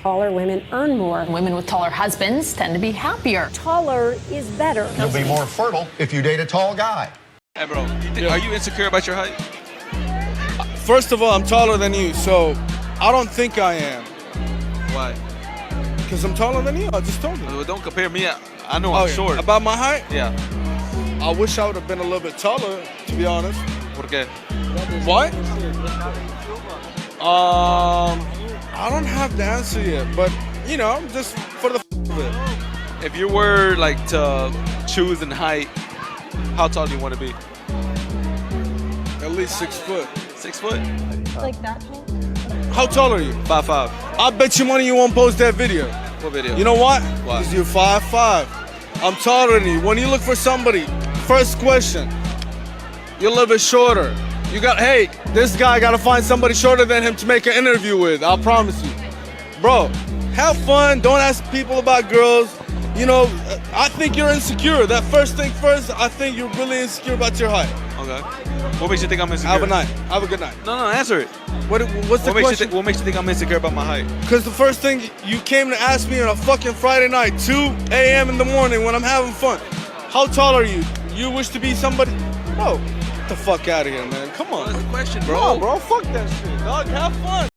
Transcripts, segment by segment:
Taller women earn more. Women with taller husbands tend to be happier. Taller is better. You'll be more fertile if you date a tall guy. Hey, bro, are you insecure about your height? First of all, I'm taller than you, so I don't think I am. Why? Because I'm taller than you. I just told you. Well, don't compare me. I know I'm short. About my height? Yeah. I wish I would have been a little bit taller, to be honest. ¿Por qué? What? I don't have the answer yet, but you know, just for the of it. If you were like to choose in height, how tall do you want to be? At least 6 foot. 6 foot? Like that tall? How tall are you? 5'5". I bet you money you won't post that video. What video? You know what? Why? Because you're 5'5". I'm taller than you. When you look for somebody, first question, you're a little bit shorter. You got, hey, this guy got to find somebody shorter than him to make an interview with. I promise you. Bro, have fun. Don't ask people about girls. You know, I think you're insecure. That first thing first, I think you're really insecure about your height. Okay. What makes you think I'm insecure? Have a night. Have a good night. No, answer it. What's the question? What makes you think I'm insecure about my height? Because the first thing you came to ask me on a fucking Friday night, 2 a.m. in the morning when I'm having fun. How tall are you? You wish to be somebody? Bro, get the fuck out of here, man. Come on. That's a question, bro. No, bro, fuck that shit, dog. Have fun.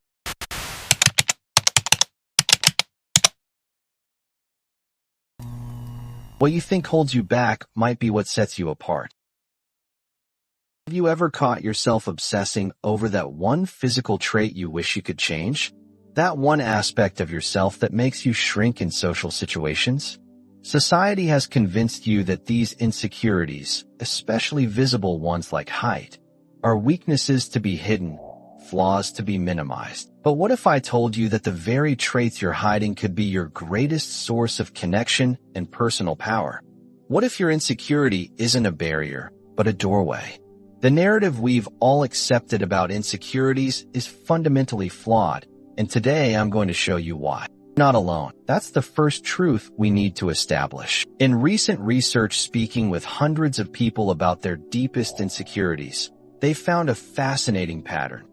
What you think holds you back might be what sets you apart. Have you ever caught yourself obsessing over that one physical trait you wish you could change? That one aspect of yourself that makes you shrink in social situations? Society has convinced you that these insecurities, especially visible ones like height, are weaknesses to be hidden, flaws to be minimized. But what if I told you that the very traits you're hiding could be your greatest source of connection and personal power? What if your insecurity isn't a barrier, but a doorway? The narrative we've all accepted about insecurities is fundamentally flawed, and today I'm going to show you why. Not alone. That's the first truth we need to establish. In recent research speaking with hundreds of people about their deepest insecurities, they found a fascinating pattern.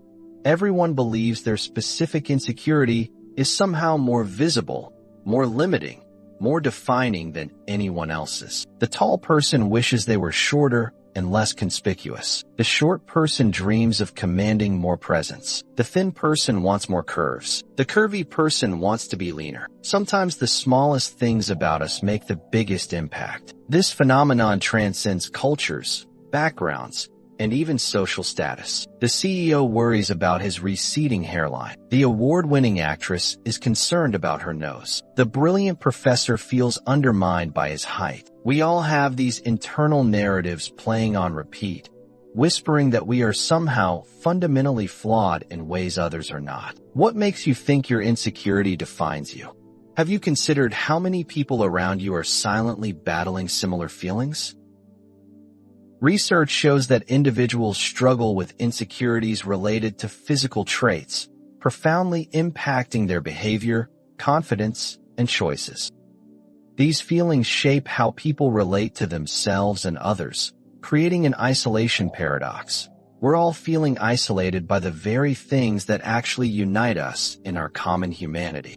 Everyone believes their specific insecurity is somehow more visible, more limiting, more defining than anyone else's. The tall person wishes they were shorter and less conspicuous. The short person dreams of commanding more presence. The thin person wants more curves. The curvy person wants to be leaner. Sometimes the smallest things about us make the biggest impact. This phenomenon transcends cultures, backgrounds, and even social status. The CEO worries about his receding hairline. The award-winning actress is concerned about her nose. The brilliant professor feels undermined by his height. We all have these internal narratives playing on repeat, whispering that we are somehow fundamentally flawed in ways others are not. What makes you think your insecurity defines you? Have you considered how many people around you are silently battling similar feelings? Research shows that individuals struggle with insecurities related to physical traits, profoundly impacting their behavior, confidence, and choices. These feelings shape how people relate to themselves and others, creating an isolation paradox. We're all feeling isolated by the very things that actually unite us in our common humanity.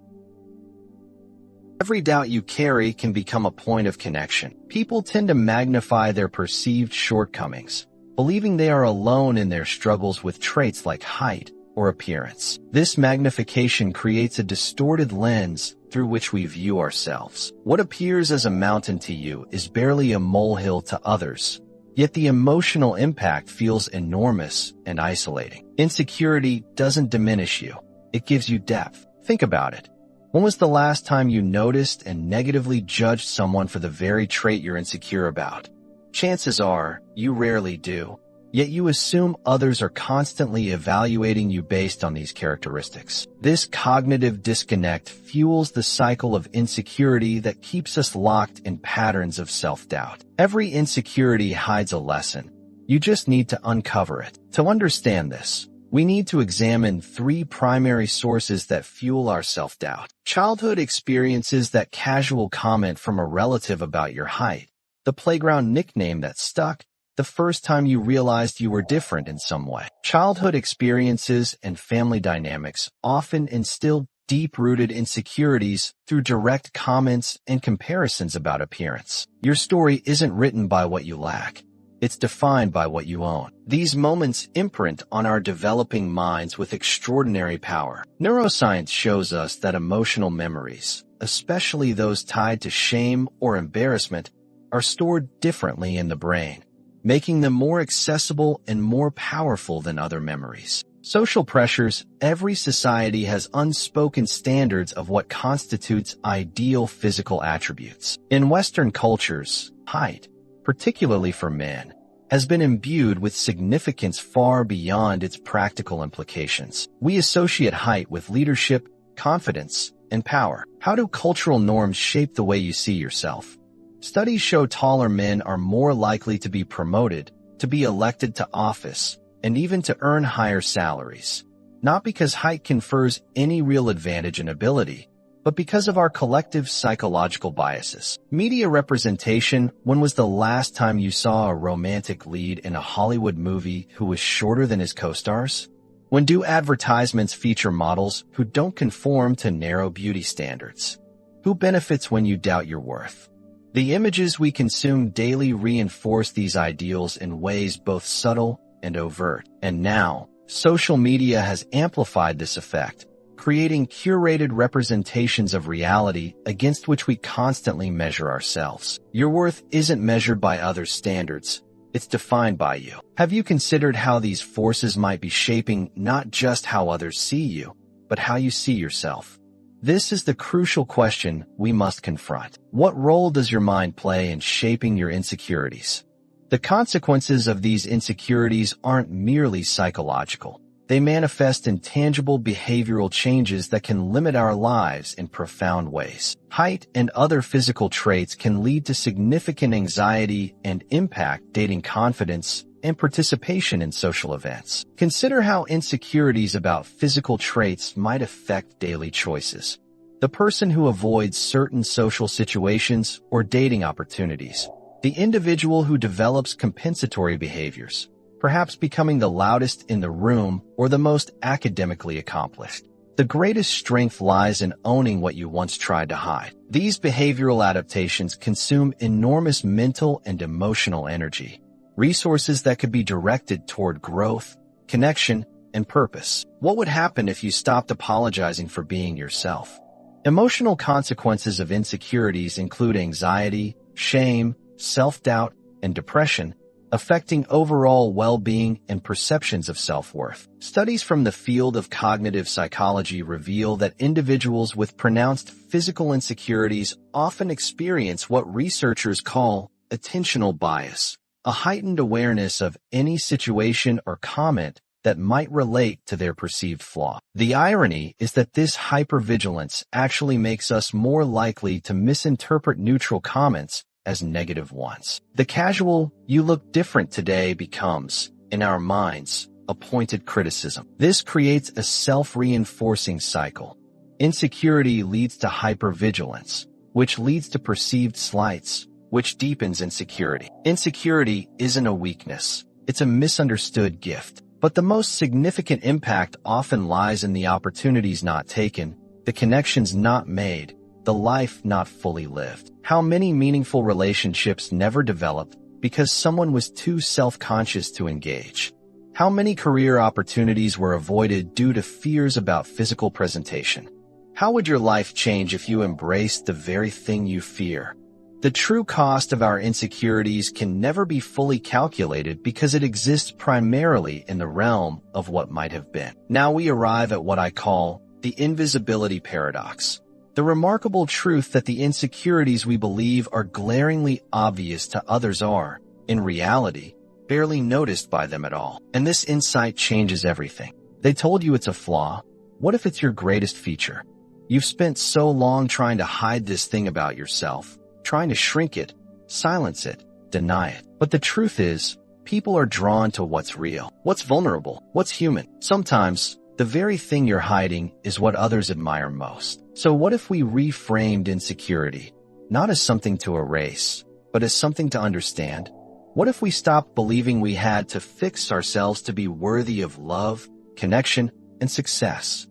Every doubt you carry can become a point of connection. People tend to magnify their perceived shortcomings, believing they are alone in their struggles with traits like height or appearance. This magnification creates a distorted lens through which we view ourselves. What appears as a mountain to you is barely a molehill to others, yet the emotional impact feels enormous and isolating. Insecurity doesn't diminish you. It gives you depth. Think about it. When was the last time you noticed and negatively judged someone for the very trait you're insecure about? Chances are, you rarely do, yet you assume others are constantly evaluating you based on these characteristics. This cognitive disconnect fuels the cycle of insecurity that keeps us locked in patterns of self-doubt. Every insecurity hides a lesson. You just need to uncover it. To understand this, we need to examine 3 primary sources that fuel our self-doubt. Childhood experiences: that casual comment from a relative about your height, the playground nickname that stuck, the first time you realized you were different in some way. Childhood experiences and family dynamics often instill deep-rooted insecurities through direct comments and comparisons about appearance. Your story isn't written by what you lack. It's defined by what you own. These moments imprint on our developing minds with extraordinary power. Neuroscience shows us that emotional memories, especially those tied to shame or embarrassment, are stored differently in the brain, making them more accessible and more powerful than other memories. Social pressures. Every society has unspoken standards of what constitutes ideal physical attributes. In Western cultures, height, particularly for men, has been imbued with significance far beyond its practical implications. We associate height with leadership, confidence, and power. How do cultural norms shape the way you see yourself? Studies show taller men are more likely to be promoted, to be elected to office, and even to earn higher salaries. Not because height confers any real advantage and ability, but because of our collective psychological biases. Media representation. When was the last time you saw a romantic lead in a Hollywood movie who was shorter than his co-stars? When do advertisements feature models who don't conform to narrow beauty standards? Who benefits when you doubt your worth? The images we consume daily reinforce these ideals in ways both subtle and overt. And now, social media has amplified this effect, creating curated representations of reality against which we constantly measure ourselves. Your worth isn't measured by others' standards. It's defined by you. Have you considered how these forces might be shaping not just how others see you, but how you see yourself? This is the crucial question we must confront. What role does your mind play in shaping your insecurities? The consequences of these insecurities aren't merely psychological. They manifest in tangible behavioral changes that can limit our lives in profound ways. Height and other physical traits can lead to significant anxiety and impact dating confidence and participation in social events. Consider how insecurities about physical traits might affect daily choices. The person who avoids certain social situations or dating opportunities. The individual who develops compensatory behaviors, perhaps becoming the loudest in the room or the most academically accomplished. The greatest strength lies in owning what you once tried to hide. These behavioral adaptations consume enormous mental and emotional energy, resources that could be directed toward growth, connection, and purpose. What would happen if you stopped apologizing for being yourself? Emotional consequences of insecurities include anxiety, shame, self-doubt, and depression, affecting overall well-being and perceptions of self-worth. Studies from the field of cognitive psychology reveal that individuals with pronounced physical insecurities often experience what researchers call attentional bias, a heightened awareness of any situation or comment that might relate to their perceived flaw. The irony is that this hypervigilance actually makes us more likely to misinterpret neutral comments as negative ones. The casual, "you look different today," becomes, in our minds, a pointed criticism. This creates a self-reinforcing cycle. Insecurity leads to hypervigilance, which leads to perceived slights, which deepens insecurity. Insecurity isn't a weakness. It's a misunderstood gift. But the most significant impact often lies in the opportunities not taken, the connections not made, the life not fully lived. How many meaningful relationships never developed because someone was too self-conscious to engage? How many career opportunities were avoided due to fears about physical presentation? How would your life change if you embraced the very thing you fear? The true cost of our insecurities can never be fully calculated because it exists primarily in the realm of what might have been. Now we arrive at what I call the invisibility paradox. The remarkable truth that the insecurities we believe are glaringly obvious to others are, in reality, barely noticed by them at all. And this insight changes everything. They told you it's a flaw. What if it's your greatest feature? You've spent so long trying to hide this thing about yourself, trying to shrink it, silence it, deny it. But the truth is, people are drawn to what's real, what's vulnerable, what's human. Sometimes, the very thing you're hiding is what others admire most. So what if we reframed insecurity, not as something to erase, but as something to understand? What if we stopped believing we had to fix ourselves to be worthy of love, connection, and success?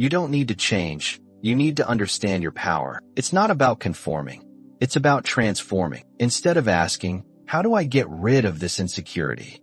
You don't need to change. You need to understand your power. It's not about conforming. It's about transforming. Instead of asking, how do I get rid of this insecurity?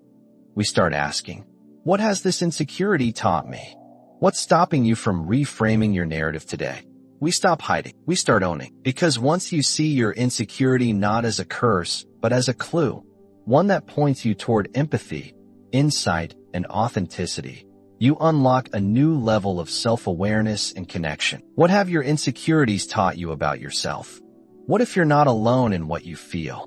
We start asking, what has this insecurity taught me? What's stopping you from reframing your narrative today? We stop hiding. We start owning. Because once you see your insecurity not as a curse, but as a clue, one that points you toward empathy, insight, and authenticity, you unlock a new level of self-awareness and connection. What have your insecurities taught you about yourself? What if you're not alone in what you feel?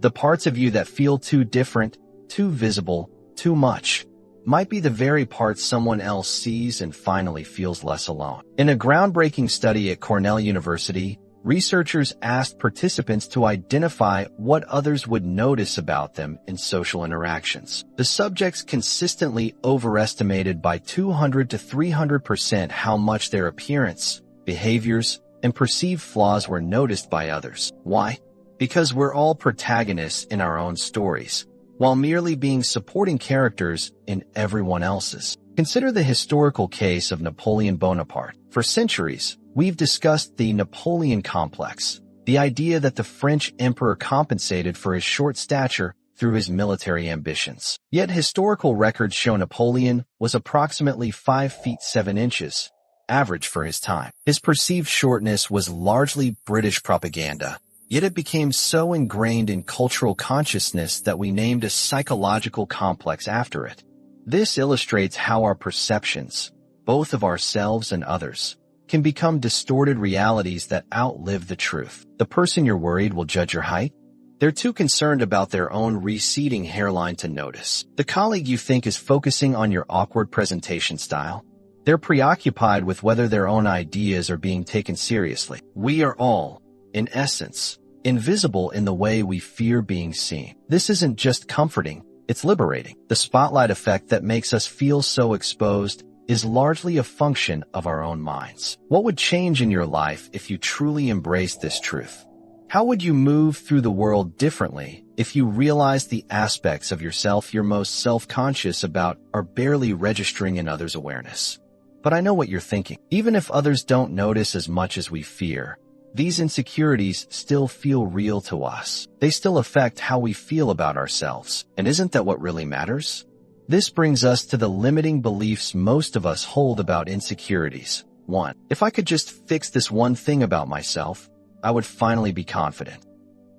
The parts of you that feel too different, too visible, too much, might be the very parts someone else sees and finally feels less alone. In a groundbreaking study at Cornell University, researchers asked participants to identify what others would notice about them in social interactions. The subjects consistently overestimated by 200 to 300% how much their appearance, behaviors, and perceived flaws were noticed by others. Why? Because we're all protagonists in our own stories, while merely being supporting characters in everyone else's. Consider the historical case of Napoleon Bonaparte. For centuries, we've discussed the Napoleon complex, the idea that the French emperor compensated for his short stature through his military ambitions. Yet historical records show Napoleon was approximately 5 feet 7 inches, average for his time. His perceived shortness was largely British propaganda, yet it became so ingrained in cultural consciousness that we named a psychological complex after it. This illustrates how our perceptions, both of ourselves and others, can become distorted realities that outlive the truth. The person you're worried will judge your height? They're too concerned about their own receding hairline to notice. The colleague you think is focusing on your awkward presentation style? They're preoccupied with whether their own ideas are being taken seriously. We are all, in essence, invisible in the way we fear being seen. This isn't just comforting, it's liberating. The spotlight effect that makes us feel so exposed is largely a function of our own minds. What would change in your life if you truly embraced this truth? How would you move through the world differently if you realized the aspects of yourself you're most self-conscious about are barely registering in others' awareness? But I know what you're thinking. Even if others don't notice as much as we fear, these insecurities still feel real to us. They still affect how we feel about ourselves. And isn't that what really matters? This brings us to the limiting beliefs most of us hold about insecurities. 1. If I could just fix this one thing about myself, I would finally be confident.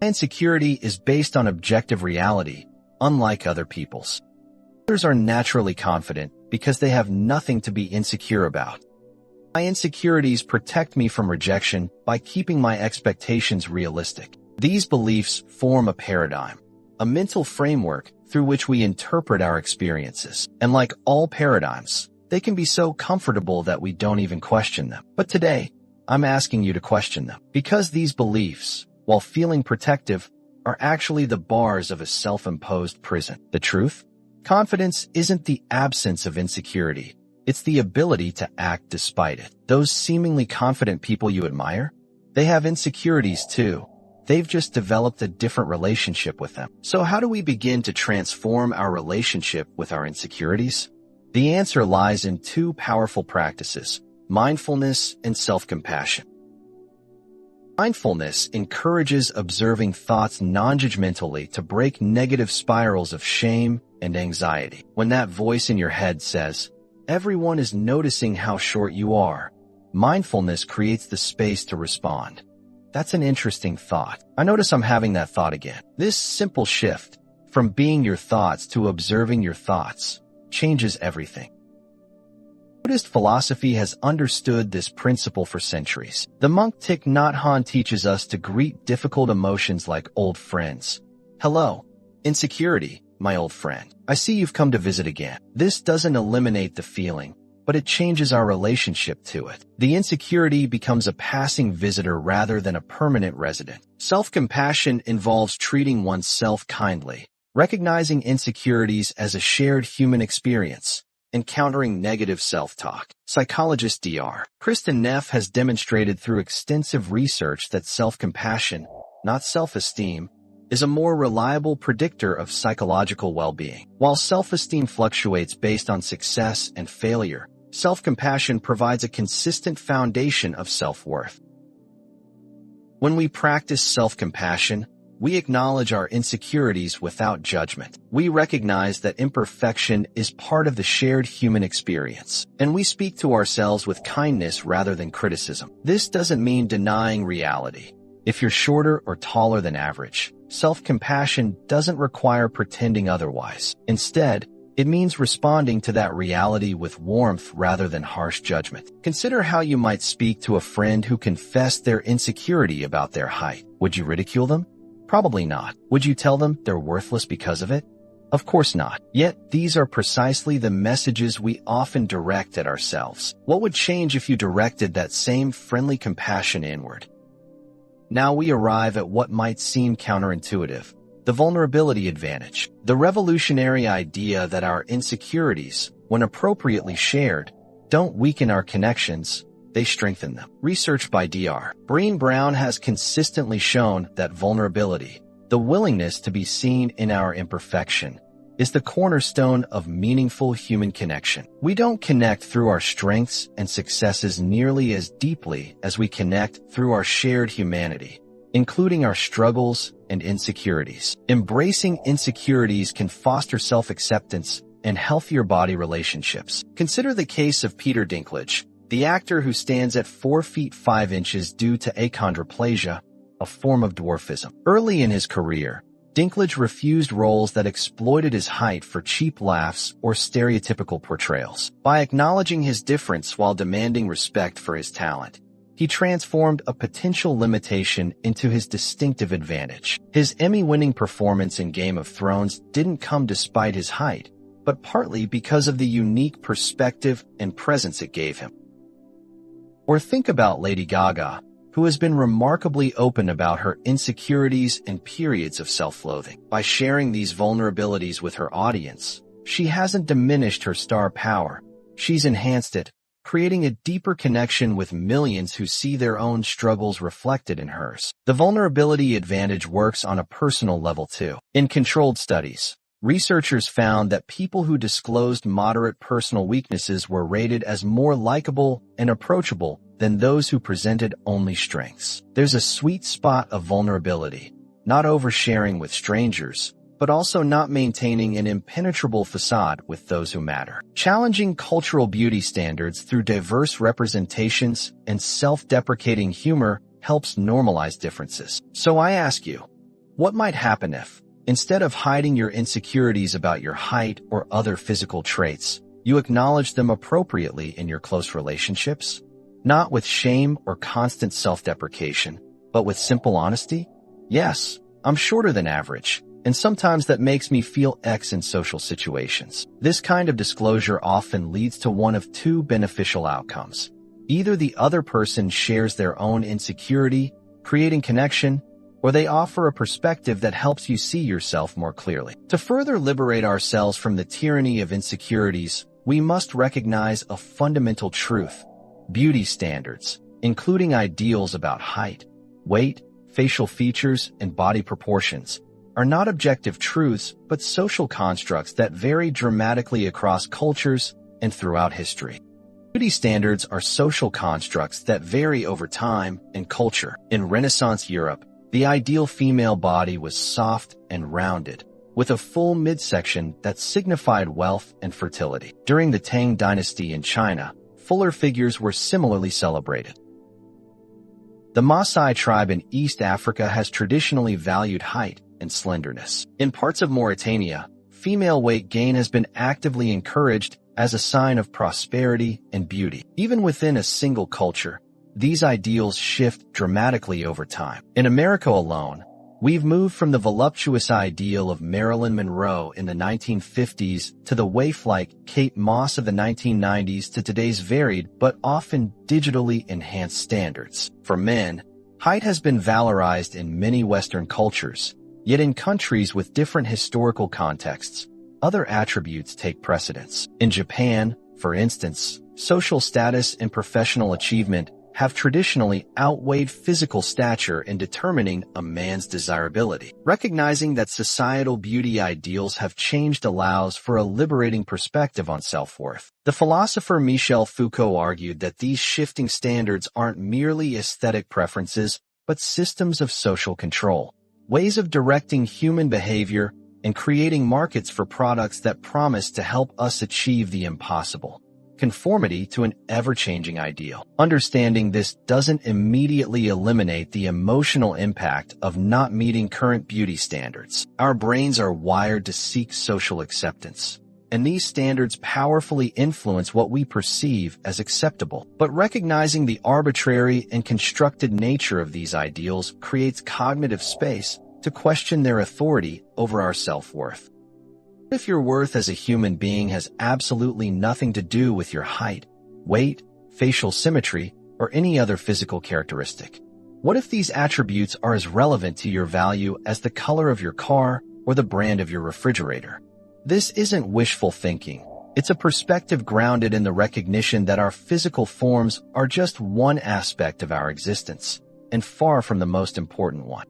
Insecurity is based on objective reality, unlike other people's. Others are naturally confident because they have nothing to be insecure about. My insecurities protect me from rejection by keeping my expectations realistic. These beliefs form a paradigm, a mental framework through which we interpret our experiences. And like all paradigms, they can be so comfortable that we don't even question them. But today, I'm asking you to question them, because these beliefs, while feeling protective, are actually the bars of a self-imposed prison. The truth? Confidence isn't the absence of insecurity. It's the ability to act despite it. Those seemingly confident people you admire, they have insecurities too. They've just developed a different relationship with them. So how do we begin to transform our relationship with our insecurities? The answer lies in 2 powerful practices: mindfulness and self-compassion. Mindfulness encourages observing thoughts non-judgmentally to break negative spirals of shame and anxiety. When that voice in your head says, "Everyone is noticing how short you are," mindfulness creates the space to respond. That's an interesting thought. I notice I'm having that thought again. This simple shift, from being your thoughts to observing your thoughts, changes everything. Buddhist philosophy has understood this principle for centuries. The monk Thich Nhat Hanh teaches us to greet difficult emotions like old friends. "Hello, insecurity, my old friend. I see you've come to visit again." This doesn't eliminate the feeling, but it changes our relationship to it. The insecurity becomes a passing visitor rather than a permanent resident. Self-compassion involves treating oneself kindly, recognizing insecurities as a shared human experience, and countering negative self-talk. Psychologist Dr. Kristin Neff has demonstrated through extensive research that self-compassion, not self-esteem, is a more reliable predictor of psychological well-being. While self-esteem fluctuates based on success and failure, self-compassion provides a consistent foundation of self-worth. When we practice self-compassion, we acknowledge our insecurities without judgment. We recognize that imperfection is part of the shared human experience, and we speak to ourselves with kindness rather than criticism. This doesn't mean denying reality. If you're shorter or taller than average, self-compassion doesn't require pretending otherwise. Instead, it means responding to that reality with warmth rather than harsh judgment. Consider how you might speak to a friend who confessed their insecurity about their height. Would you ridicule them? Probably not. Would you tell them they're worthless because of it? Of course not. Yet, these are precisely the messages we often direct at ourselves. What would change if you directed that same friendly compassion inward? Now we arrive at what might seem counterintuitive: the vulnerability advantage. The revolutionary idea that our insecurities, when appropriately shared, don't weaken our connections, they strengthen them. Research by Dr. Brené Brown has consistently shown that vulnerability, the willingness to be seen in our imperfection, is the cornerstone of meaningful human connection. We don't connect through our strengths and successes nearly as deeply as we connect through our shared humanity, including our struggles and insecurities. Embracing insecurities can foster self-acceptance and healthier body relationships. Consider the case of Peter Dinklage, the actor who stands at 4 feet 5 inches due to achondroplasia, a form of dwarfism. Early in his career, Dinklage refused roles that exploited his height for cheap laughs or stereotypical portrayals. By acknowledging his difference while demanding respect for his talent, he transformed a potential limitation into his distinctive advantage. His Emmy-winning performance in Game of Thrones didn't come despite his height, but partly because of the unique perspective and presence it gave him. Or think about Lady Gaga, who has been remarkably open about her insecurities and periods of self-loathing. By sharing these vulnerabilities with her audience, she hasn't diminished her star power. She's enhanced it, creating a deeper connection with millions who see their own struggles reflected in hers. The vulnerability advantage works on a personal level too. In controlled studies, researchers found that people who disclosed moderate personal weaknesses were rated as more likable and approachable than those who presented only strengths. There's a sweet spot of vulnerability, not oversharing with strangers, but also not maintaining an impenetrable facade with those who matter. Challenging cultural beauty standards through diverse representations and self-deprecating humor helps normalize differences. So I ask you, what might happen if, instead of hiding your insecurities about your height or other physical traits, you acknowledge them appropriately in your close relationships? Not with shame or constant self-deprecation, but with simple honesty? Yes, I'm shorter than average, and sometimes that makes me feel X in social situations. This kind of disclosure often leads to one of two beneficial outcomes. Either the other person shares their own insecurity, creating connection, or they offer a perspective that helps you see yourself more clearly. To further liberate ourselves from the tyranny of insecurities, we must recognize a fundamental truth. Beauty standards, including ideals about height, weight, facial features, and body proportions, are not objective truths, but social constructs that vary dramatically across cultures and throughout history. Beauty standards are social constructs that vary over time and culture. In Renaissance Europe, the ideal female body was soft and rounded, with a full midsection that signified wealth and fertility. During the Tang Dynasty in China, fuller figures were similarly celebrated. The Maasai tribe in East Africa has traditionally valued height and slenderness. In parts of Mauritania, female weight gain has been actively encouraged as a sign of prosperity and beauty. Even within a single culture, these ideals shift dramatically over time. In America alone, we've moved from the voluptuous ideal of Marilyn Monroe in the 1950s to the waif-like Kate Moss of the 1990s to today's varied but often digitally enhanced standards. For men, height has been valorized in many Western cultures, yet in countries with different historical contexts, other attributes take precedence. In Japan, for instance, social status and professional achievement have traditionally outweighed physical stature in determining a man's desirability. Recognizing that societal beauty ideals have changed allows for a liberating perspective on self-worth. The philosopher Michel Foucault argued that these shifting standards aren't merely aesthetic preferences, but systems of social control, ways of directing human behavior and creating markets for products that promise to help us achieve the impossible. Conformity to an ever-changing ideal. Understanding this doesn't immediately eliminate the emotional impact of not meeting current beauty standards. Our brains are wired to seek social acceptance, and these standards powerfully influence what we perceive as acceptable. But recognizing the arbitrary and constructed nature of these ideals creates cognitive space to question their authority over our self-worth. What if your worth as a human being has absolutely nothing to do with your height, weight, facial symmetry, or any other physical characteristic? What if these attributes are as relevant to your value as the color of your car or the brand of your refrigerator? This isn't wishful thinking. It's a perspective grounded in the recognition that our physical forms are just one aspect of our existence, and far from the most important one.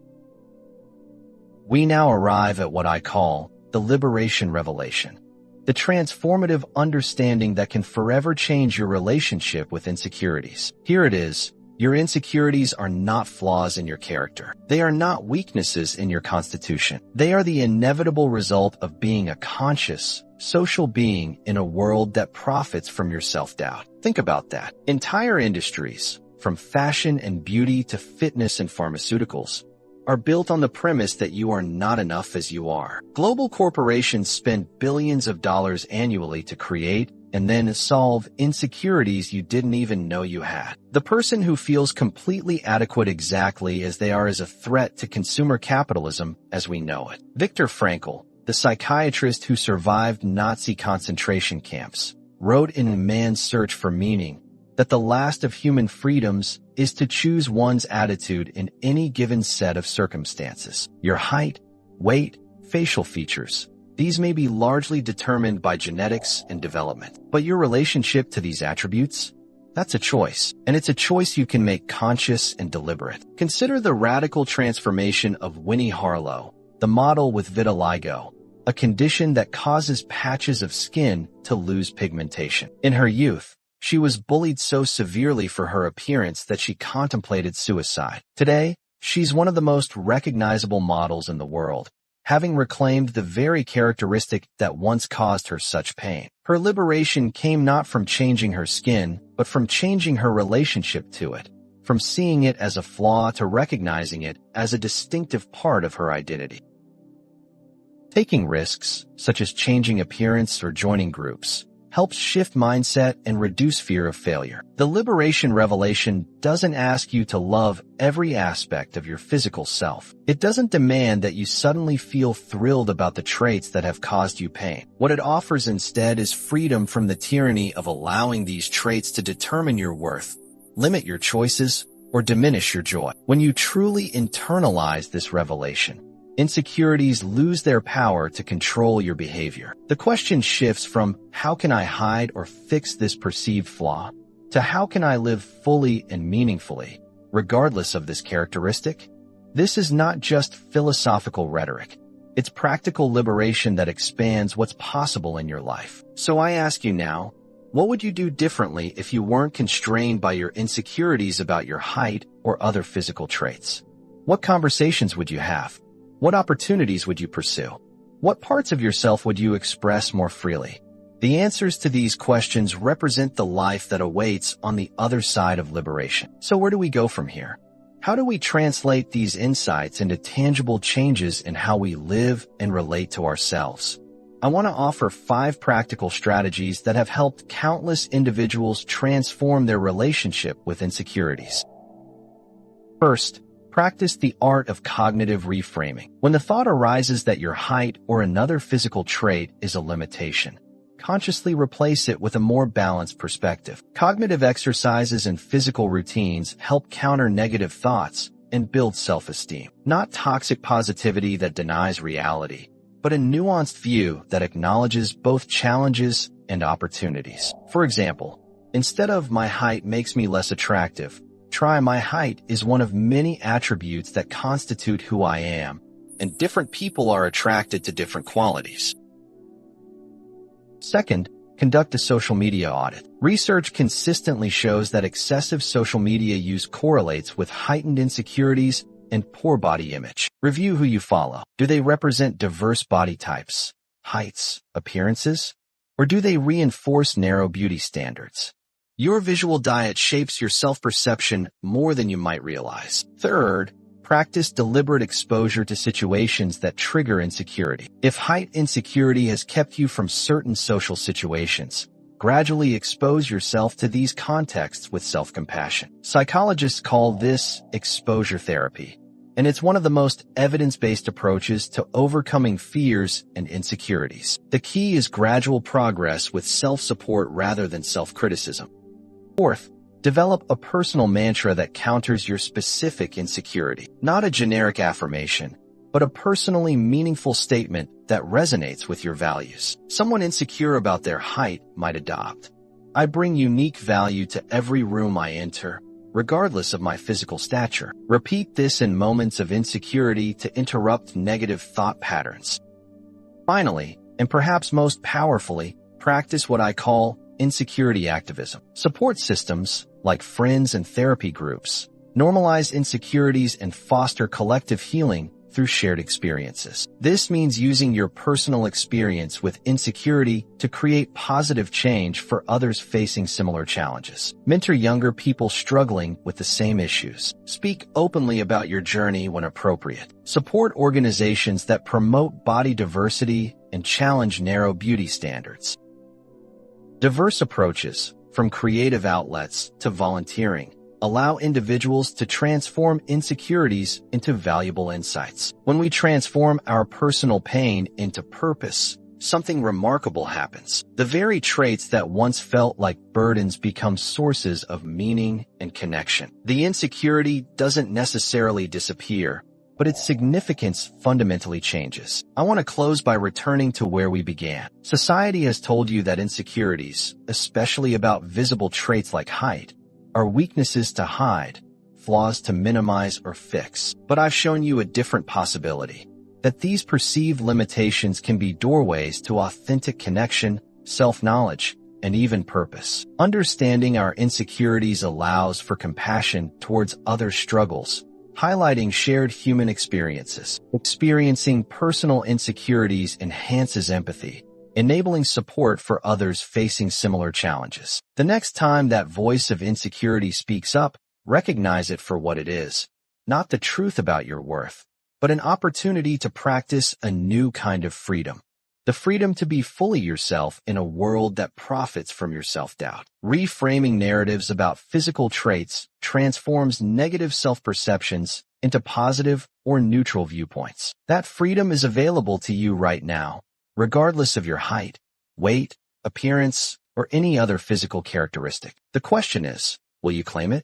We now arrive at what I call the liberation revelation, the transformative understanding that can forever change your relationship with insecurities. Here it is. Your insecurities are not flaws in your character. They are not weaknesses in your constitution. They are the inevitable result of being a conscious, social being in a world that profits from your self-doubt. Think about that. Entire industries, from fashion and beauty to fitness and pharmaceuticals, are built on the premise that you are not enough as you are. Global corporations spend billions of dollars annually to create and then solve insecurities you didn't even know you had. The person who feels completely adequate exactly as they are is a threat to consumer capitalism as we know it. Viktor Frankl, the psychiatrist who survived Nazi concentration camps, wrote in Man's Search for Meaning that the last of human freedoms is to choose one's attitude in any given set of circumstances. Your height, weight, facial features, these may be largely determined by genetics and development. But your relationship to these attributes? That's a choice, and it's a choice you can make conscious and deliberate. Consider the radical transformation of Winnie Harlow, the model with vitiligo, a condition that causes patches of skin to lose pigmentation. In her youth, she was bullied so severely for her appearance that she contemplated suicide. Today, she's one of the most recognizable models in the world, having reclaimed the very characteristic that once caused her such pain. Her liberation came not from changing her skin, but from changing her relationship to it, from seeing it as a flaw to recognizing it as a distinctive part of her identity. Taking risks, such as changing appearance or joining groups, helps shift mindset and reduce fear of failure. The liberation revelation doesn't ask you to love every aspect of your physical self. It doesn't demand that you suddenly feel thrilled about the traits that have caused you pain. What it offers instead is freedom from the tyranny of allowing these traits to determine your worth, limit your choices, or diminish your joy. When you truly internalize this revelation, insecurities lose their power to control your behavior. The question shifts from how can I hide or fix this perceived flaw to how can I live fully and meaningfully, regardless of this characteristic? This is not just philosophical rhetoric. It's practical liberation that expands what's possible in your life. So I ask you now, what would you do differently if you weren't constrained by your insecurities about your height or other physical traits? What conversations would you have? What opportunities would you pursue? What parts of yourself would you express more freely? The answers to these questions represent the life that awaits on the other side of liberation. So where do we go from here? How do we translate these insights into tangible changes in how we live and relate to ourselves? I want to offer 5 practical strategies that have helped countless individuals transform their relationship with insecurities. First, practice the art of cognitive reframing. When the thought arises that your height or another physical trait is a limitation, consciously replace it with a more balanced perspective. Cognitive exercises and physical routines help counter negative thoughts and build self-esteem. Not toxic positivity that denies reality, but a nuanced view that acknowledges both challenges and opportunities. For example, instead of "my height makes me less attractive," Try my height is one of many attributes that constitute who I am, and different people are attracted to different qualities. Second, conduct a social media audit. Research consistently shows that excessive social media use correlates with heightened insecurities and poor body image. Review who you follow. Do they represent diverse body types, heights, appearances, or do they reinforce narrow beauty standards? Your visual diet shapes your self-perception more than you might realize. Third, practice deliberate exposure to situations that trigger insecurity. If height insecurity has kept you from certain social situations, gradually expose yourself to these contexts with self-compassion. Psychologists call this exposure therapy, and it's one of the most evidence-based approaches to overcoming fears and insecurities. The key is gradual progress with self-support rather than self-criticism. Fourth, develop a personal mantra that counters your specific insecurity. Not a generic affirmation, but a personally meaningful statement that resonates with your values. Someone insecure about their height might adopt, "I bring unique value to every room I enter, regardless of my physical stature." Repeat this in moments of insecurity to interrupt negative thought patterns. Finally, and perhaps most powerfully, practice what I call insecurity activism. Support systems, like friends and therapy groups, normalize insecurities and foster collective healing through shared experiences. This means using your personal experience with insecurity to create positive change for others facing similar challenges. Mentor younger people struggling with the same issues. Speak openly about your journey when appropriate. Support organizations that promote body diversity and challenge narrow beauty standards. Diverse approaches, from creative outlets to volunteering, allow individuals to transform insecurities into valuable insights. When we transform our personal pain into purpose, something remarkable happens. The very traits that once felt like burdens become sources of meaning and connection. The insecurity doesn't necessarily disappear, but its significance fundamentally changes. I want to close by returning to where we began. Society has told you that insecurities, especially about visible traits like height, are weaknesses to hide, flaws to minimize or fix. But I've shown you a different possibility, that these perceived limitations can be doorways to authentic connection, self-knowledge, and even purpose. Understanding our insecurities allows for compassion towards others' struggles, highlighting shared human experiences. Experiencing personal insecurities enhances empathy, enabling support for others facing similar challenges. The next time that voice of insecurity speaks up, recognize it for what it is, not the truth about your worth, but an opportunity to practice a new kind of freedom. The freedom to be fully yourself in a world that profits from your self-doubt. Reframing narratives about physical traits transforms negative self-perceptions into positive or neutral viewpoints. That freedom is available to you right now, regardless of your height, weight, appearance, or any other physical characteristic. The question is, will you claim it?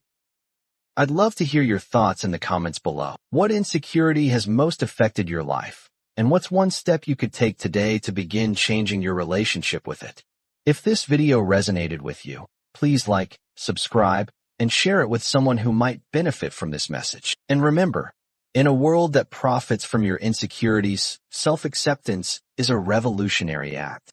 I'd love to hear your thoughts in the comments below. What insecurity has most affected your life? And what's one step you could take today to begin changing your relationship with it? If this video resonated with you, please like, subscribe, and share it with someone who might benefit from this message. And remember, in a world that profits from your insecurities, self-acceptance is a revolutionary act.